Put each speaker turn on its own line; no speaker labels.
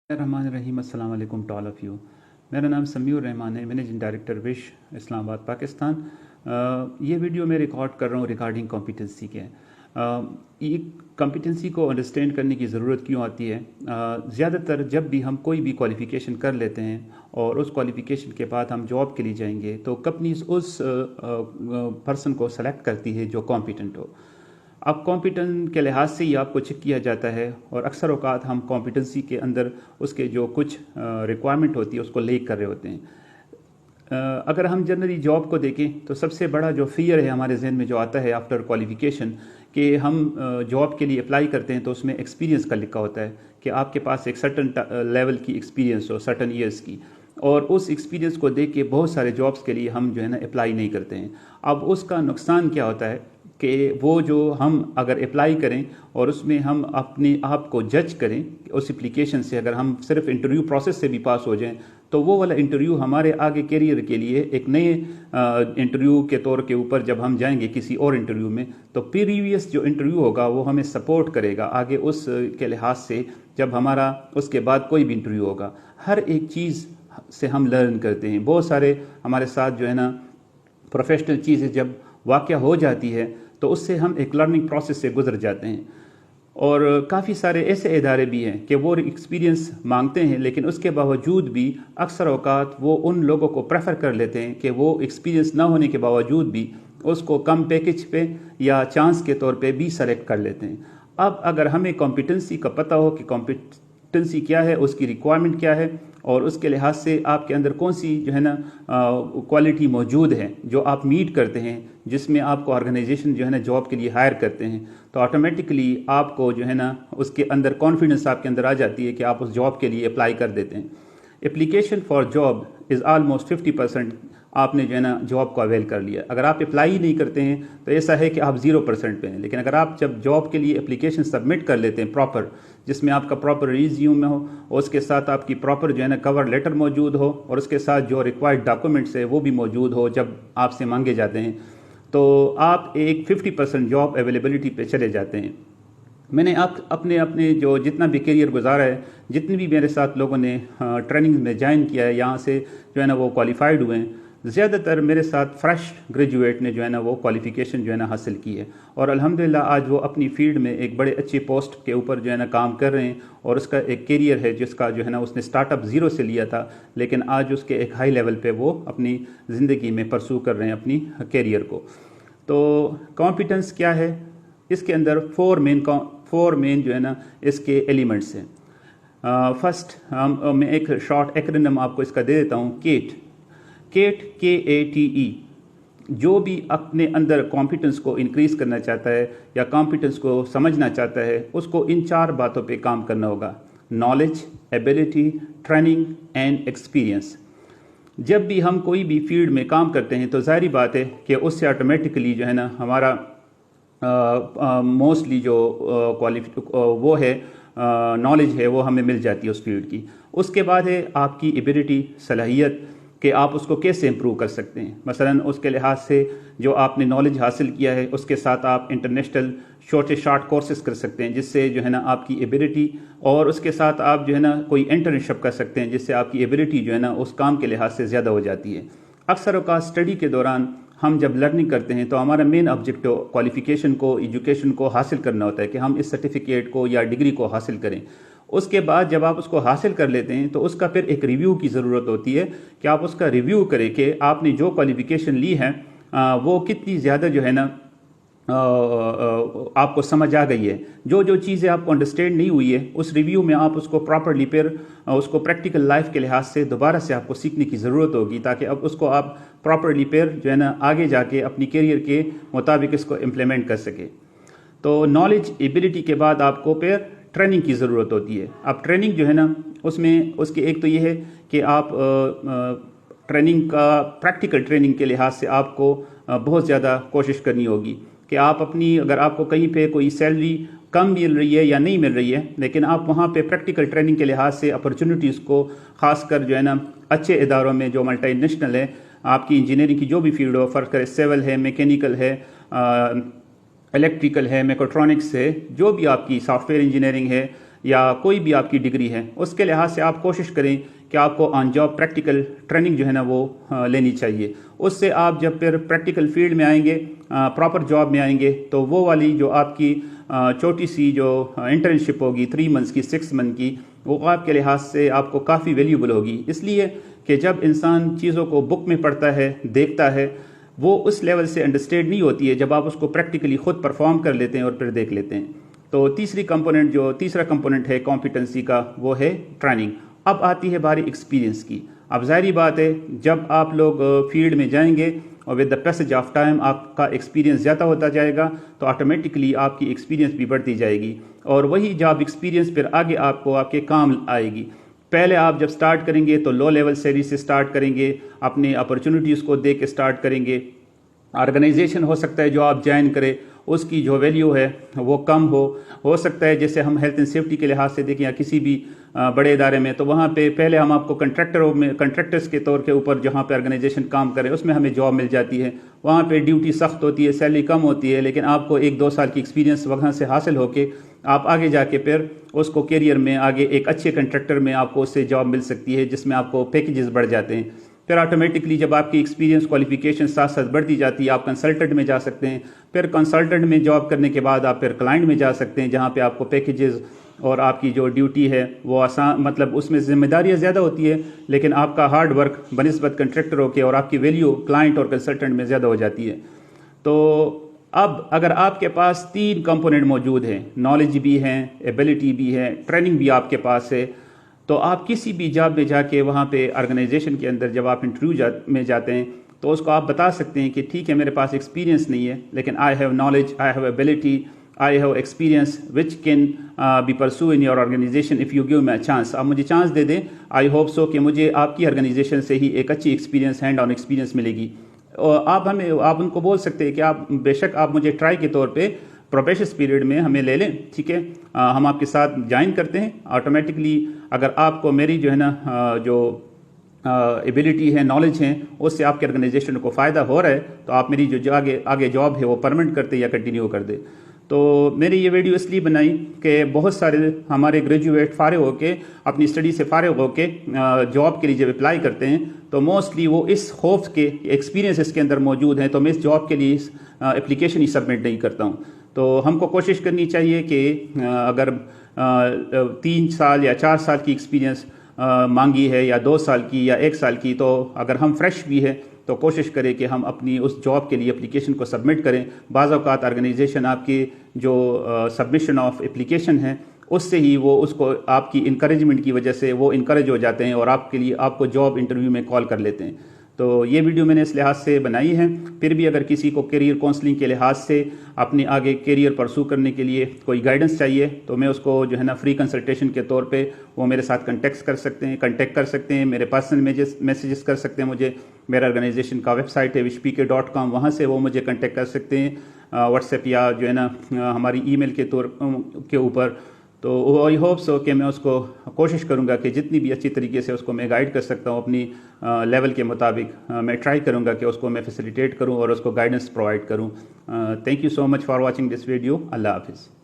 रहीम अस्सलाम वालेकुम to all of you. मेरा नाम समीउर रहमान है, managing director wish Islamabad Pakistan. ये वीडियो मैं रिकॉर्ड कर रहा हूँ रिगार्डिंग कॉम्पिटेंसी के। ये कॉम्पिटेंसी को अंडरस्टैंड करने की ज़रूरत क्यों आती है? ज़्यादातर जब भी हम कोई भी क्वालिफ़िकेशन कर लेते हैं और उस क्वालिफ़िकेशन के बाद हम जॉब के लिए जाएंगे तो कंपनीज उस पर्सन को सेलेक्ट करती है जो कॉम्पिटेंट हो। अब कॉम्पिटेंट के लिहाज से ही आपको चेक किया जाता है और अक्सर औकात हम कॉम्पिटेंसी के अंदर उसके जो कुछ रिक्वायरमेंट होती है उसको लेक कर रहे होते हैं। अगर हम जनरली जॉब को देखें तो सबसे बड़ा जो फियर है हमारे जहन में जो आता है आफ्टर क्वालिफिकेशन कि हम जॉब के लिए अप्लाई करते हैं तो उसमें एक्सपीरियंस का लिखा होता है कि आपके पास एक सर्टन लेवल की एक्सपीरियंस हो, सर्टन ईयर्स की, और उस एक्सपीरियंस को देख के बहुत सारे जॉब्स के लिए हम जो है ना अप्लाई नहीं करते हैं। अब उसका नुकसान क्या होता है कि वो जो हम अगर अप्लाई करें और उसमें हम अपने आप को जज करें उस एप्लीकेशन से, अगर हम सिर्फ इंटरव्यू प्रोसेस से भी पास हो जाएं तो वो वाला इंटरव्यू हमारे आगे करियर के लिए एक नए इंटरव्यू के तौर के ऊपर जब हम जाएंगे किसी और इंटरव्यू में तो प्रीवियस जो इंटरव्यू होगा वो हमें सपोर्ट करेगा आगे उस के लिहाज से। जब हमारा उसके बाद कोई भी इंटरव्यू होगा, हर एक चीज़ से हम लर्न करते हैं। बहुत सारे हमारे साथ जो है ना प्रोफेशनल चीज़ें जब वाक़या हो जाती है तो उससे हम एक लर्निंग प्रोसेस से गुजर जाते हैं। और काफ़ी सारे ऐसे इदारे भी हैं कि वो एक्सपीरियंस मांगते हैं लेकिन उसके बावजूद भी अक्सर औकात वो उन लोगों को प्रेफर कर लेते हैं कि वो एक्सपीरियंस ना होने के बावजूद भी उसको कम पैकेज पे या चांस के तौर पे भी सेलेक्ट कर लेते हैं। अब अगर हमें कॉम्पिटेंसी का पता हो कि कॉम्पिटेंसी क्या है, उसकी रिक्वायरमेंट क्या है और उसके लिहाज से आपके अंदर कौन सी जो है ना क्वालिटी मौजूद है जो आप मीट करते हैं, जिसमें आपको ऑर्गेनाइजेशन जो है ना जॉब के लिए हायर करते हैं, तो ऑटोमेटिकली आपको जो है ना उसके अंदर कॉन्फिडेंस आपके अंदर आ जाती है कि आप उस जॉब के लिए अप्लाई कर देते हैं। Application for job is almost 50% आपने जो है ना जॉब को अवेल कर लिया। अगर आप अप्लाई ही नहीं करते हैं तो ऐसा है कि आप 0% पे हैं। लेकिन अगर आप जब जॉब के लिए एप्लीकेशन सबमिट कर लेते हैं प्रॉपर, जिसमें आपका प्रॉपर रिज्यूम हो और उसके साथ आपकी प्रॉपर जो है ना कवर लेटर मौजूद हो और उसके साथ जो रिक्वायर्ड डॉक्यूमेंट्स है वो भी मौजूद हो जब आपसे मांगे जाते हैं, तो आप एक 50% जॉब अवेलेबिलिटी पे चले जाते हैं। मैंने अपने जो जितना भी करियर गुजारा है, जितने भी मेरे साथ लोगों ने ट्रेनिंग में ज्वाइन किया है, यहाँ से जो है ना वो क्वालिफाइड हुए हैं, ज़्यादातर मेरे साथ फ्रेश ग्रेजुएट ने जो है ना वो क्वालिफ़िकेशन जो है ना हासिल की है और अल्हम्दुलिल्लाह आज वो अपनी फील्ड में एक बड़े अच्छी पोस्ट के ऊपर जो है ना काम कर रहे हैं और उसका एक करियर है जिसका जो है ना उसने स्टार्टअप ज़ीरो से लिया था लेकिन आज उसके एक हाई लेवल पे वो अपनी ज़िंदगी में परसू कर रहे हैं अपनी करियर को। तो कॉम्पिटेंस क्या है? इसके अंदर फोर मेन जो है ना इसके एलिमेंट्स हैं। फर्स्ट मैं एक शॉर्ट एक्रोनिम आपको इसका दे देता हूँ, केट KATE। जो भी अपने अंदर कॉम्पिटेंस को इंक्रीज़ करना चाहता है या कॉम्पिटेंस को समझना चाहता है उसको इन 4 बातों पे काम करना होगा: knowledge, ability, training and experience. जब भी हम कोई भी फील्ड में काम करते हैं तो ज़ाहिर बात है कि उससे ऑटोमेटिकली जो है ना हमारा मोस्टली जो वो है नॉलेज है वो हमें मिल जाती है उस फील्ड की। उसके बाद है आपकी एबिलिटी, सलाहियत कि आप उसको कैसे इम्प्रूव कर सकते हैं। मसलन उसके लिहाज से जो आपने नॉलेज हासिल किया है उसके साथ आप इंटरनेशनल शॉर्ट कोर्सेज कर सकते हैं जिससे जो है ना आपकी एबिलिटी, और उसके साथ आप जो है ना कोई इंटर्नशिप कर सकते हैं जिससे आपकी एबिलिटी जो है ना उस काम के लिहाज से ज़्यादा हो जाती है। अक्सर औकात स्टडी के दौरान हम जब लर्निंग करते हैं तो हमारा मेन ऑब्जेक्टिव क्वालिफिकेशन को, एजुकेशन को हासिल करना होता है कि हम इस सर्टिफिकेट को या डिग्री को हासिल करें। उसके बाद जब आप उसको हासिल कर लेते हैं तो उसका फिर एक रिव्यू की ज़रूरत होती है कि आप उसका रिव्यू करें कि आपने जो क्वालिफिकेशन ली है वो कितनी ज़्यादा जो है ना आपको समझ आ गई है। जो चीज़ें आपको अंडरस्टैंड नहीं हुई है उस रिव्यू में आप उसको प्रॉपरली फिर उसको प्रैक्टिकल लाइफ के लिहाज से दोबारा से आपको सीखने की ज़रूरत होगी ताकि अब उसको आप प्रॉपरली फिर जो है ना आगे जाके अपनी करियर के मुताबिक इसको इम्प्लीमेंट कर सके। तो नॉलेज, एबिलिटी के बाद आपको फिर ट्रेनिंग की ज़रूरत होती है। अब ट्रेनिंग जो है ना उसमें उसके एक तो ये है कि आप ट्रेनिंग का प्रैक्टिकल ट्रेनिंग के लिहाज से आपको बहुत ज़्यादा कोशिश करनी होगी कि आप अपनी, अगर आपको कहीं पे कोई सैलरी कम मिल रही है या नहीं मिल रही है लेकिन आप वहाँ पे प्रैक्टिकल ट्रेनिंग के लिहाज से अपॉर्चुनिटीज़ को ख़ासकर जो है ना अच्छे इदारों में जो मल्टीनेशनल है, आपकी इंजीनियरिंग की जो भी फील्ड हो, फ़र्क करे सिविल है, मैकेनिकल है, इलेक्ट्रिकल है, मैकेट्रॉनिक्स है, जो भी आपकी सॉफ्टवेयर इंजीनियरिंग है या कोई भी आपकी डिग्री है, उसके लिहाज से आप कोशिश करें कि आपको ऑन जॉब प्रैक्टिकल ट्रेनिंग जो है ना वो लेनी चाहिए। उससे आप जब फिर प्रैक्टिकल फील्ड में आएंगे, प्रॉपर जॉब में आएंगे, तो वो वाली जो आपकी छोटी सी जो इंटर्नशिप होगी 3 मंथ्स की, 6 मंथ की, वो आपके लिहाज से आपको काफ़ी वैल्यूबल होगी। इसलिए कि जब इंसान चीज़ों को बुक में पढ़ता है, देखता है, वो उस लेवल से अंडरस्टैंड नहीं होती है जब आप उसको प्रैक्टिकली खुद परफॉर्म कर लेते हैं और फिर देख लेते हैं। तो तीसरा कंपोनेंट है कॉम्पिटेंसी का, वो है ट्रेनिंग। अब आती है बारी एक्सपीरियंस की। अब जाहिर बात है, जब आप लोग फील्ड में जाएंगे और with the passage of time आपका एक्सपीरियंस ज़्यादा होता जाएगा, तो ऑटोमेटिकली आपकी एक्सपीरियंस भी बढ़ती जाएगी और वही जॉब एक्सपीरियंस फिर आगे आपको आपके काम आएगी। पहले आप जब स्टार्ट करेंगे तो लो लेवल सैलरी से स्टार्ट करेंगे, अपनी अपॉर्चुनिटीज़ को देख के स्टार्ट करेंगे। ऑर्गेनाइजेशन हो सकता है जो आप ज्वाइन करें उसकी जो वैल्यू है वो कम हो सकता है। जैसे हम हेल्थ एंड सेफ्टी के लिहाज से देखें या किसी भी बड़े इदारे में, तो वहाँ पे पहले हम आपको कंट्रैक्टर्स के तौर के ऊपर जहाँ पे ऑर्गेनाइजेशन काम करे उसमें हमें जॉब मिल जाती है। वहाँ पे ड्यूटी सख्त होती है, सैलरी कम होती है, लेकिन आपको 1-2 साल की एक्सपीरियंस वहाँ से हासिल होके आप आगे जाके फिर उसको करियर में आगे एक अच्छे कंट्रैक्टर में आपको उससे जॉब मिल सकती है, जिसमें आपको पैकेजेस बढ़ जाते हैं। फिर ऑटोमेटिकली जब आपकी एक्सपीरियंस क्वालिफिकेशन साथ साथ बढ़ती जाती है, आप कंसल्टेंट में जा सकते हैं। फिर कंसल्टेंट में जॉब करने के बाद आप फिर क्लाइंट में जा सकते हैं, जहाँ पे आपको पैकेजेस और आपकी जो ड्यूटी है वो आसान, मतलब उसमें जिम्मेदारियाँ ज़्यादा होती है, लेकिन आपका हार्ड वर्क बनिस्बत कंट्रैक्टरों के और आपकी वैल्यू क्लाइंट और कंसल्टेंट में ज़्यादा हो जाती है। तो अब अगर आपके पास 3 कंपोनेंट मौजूद हैं, नॉलेज भी है, एबिलिटी भी है, ट्रेनिंग भी आपके पास है, तो आप किसी भी जॉब में जाके वहाँ पे ऑर्गेनाइजेशन के अंदर जब आप इंटरव्यू में जाते हैं तो उसको आप बता सकते हैं कि ठीक है मेरे पास एक्सपीरियंस नहीं है, लेकिन I have knowledge, I have ability, I have experience which can be pursue in your organisation if you give me a chance. आप मुझे चांस दे दें, आई होप सो कि मुझे आपकी ऑर्गेनाइजेशन से ही एक अच्छी एक्सपीरियंस, हैंड ऑन एक्सपीरियंस मिलेगी। और आप उनको बोल सकते हैं कि आप बेशक आप मुझे ट्राई के तौर पे प्रोबेशन पीरियड में हमें ले लें, ठीक है, हम आपके साथ ज्वाइन करते हैं। ऑटोमेटिकली अगर आपको मेरी जो है ना जो एबिलिटी है, नॉलेज है, उससे आपके ऑर्गेनाइजेशन को फ़ायदा हो रहा है, तो आप मेरी जो आगे जॉब है वो परमानेंट करते या कंटिन्यू कर दे। तो मैंने ये वीडियो इसलिए बनाई कि बहुत सारे हमारे ग्रेजुएट फारिग होके, अपनी स्टडी से फारिग होके जॉब के लिए जब अप्लाई करते हैं तो मोस्टली वो इस खौफ के एक्सपीरियंस इसके अंदर मौजूद हैं, तो मैं इस जॉब के लिए एप्लीकेशन ही सबमिट नहीं करता हूँ। तो हमको कोशिश करनी चाहिए कि अगर 3 साल या 4 साल की एक्सपीरियंस मांगी है या 2 साल की या 1 साल की, तो अगर हम फ्रेश भी है तो कोशिश करें कि हम अपनी उस जॉब के लिए एप्लीकेशन को सबमिट करें। बाज़ औक़ात ऑर्गेनाइजेशन आपकी जो सबमिशन ऑफ एप्लीकेशन है उससे ही वो उसको आपकी इंकरेजमेंट की वजह से वो इंकरेज हो जाते हैं और आपके लिए आपको जॉब इंटरव्यू में कॉल कर लेते हैं। तो ये वीडियो मैंने इस लिहाज से बनाई है। फिर भी अगर किसी को करियर काउंसलिंग के लिहाज से अपने आगे करियर परसू करने के लिए कोई गाइडेंस चाहिए तो मैं उसको जो है ना फ्री कंसल्टेशन के तौर पे वो मेरे साथ कांटेक्ट कर सकते हैं, मेरे पर्सनल मैसेजेस कर सकते हैं मुझे। मेरा ऑर्गेनाइजेशन का वेबसाइट है wishpk.com, वहाँ से वो मुझे कांटेक्ट कर सकते हैं, व्हाट्सएप या जो है ना हमारी ईमेल के ऊपर। तो आई होप सो कि मैं उसको कोशिश करूँगा कि जितनी भी अच्छी तरीके से उसको मैं गाइड कर सकता हूँ अपनी लेवल के मुताबिक, मैं ट्राई करूँगा कि उसको मैं फैसिलिटेट करूँ और उसको गाइडेंस प्रोवाइड करूँ। Thank you so much for watching this video. अल्लाह हाफिज़।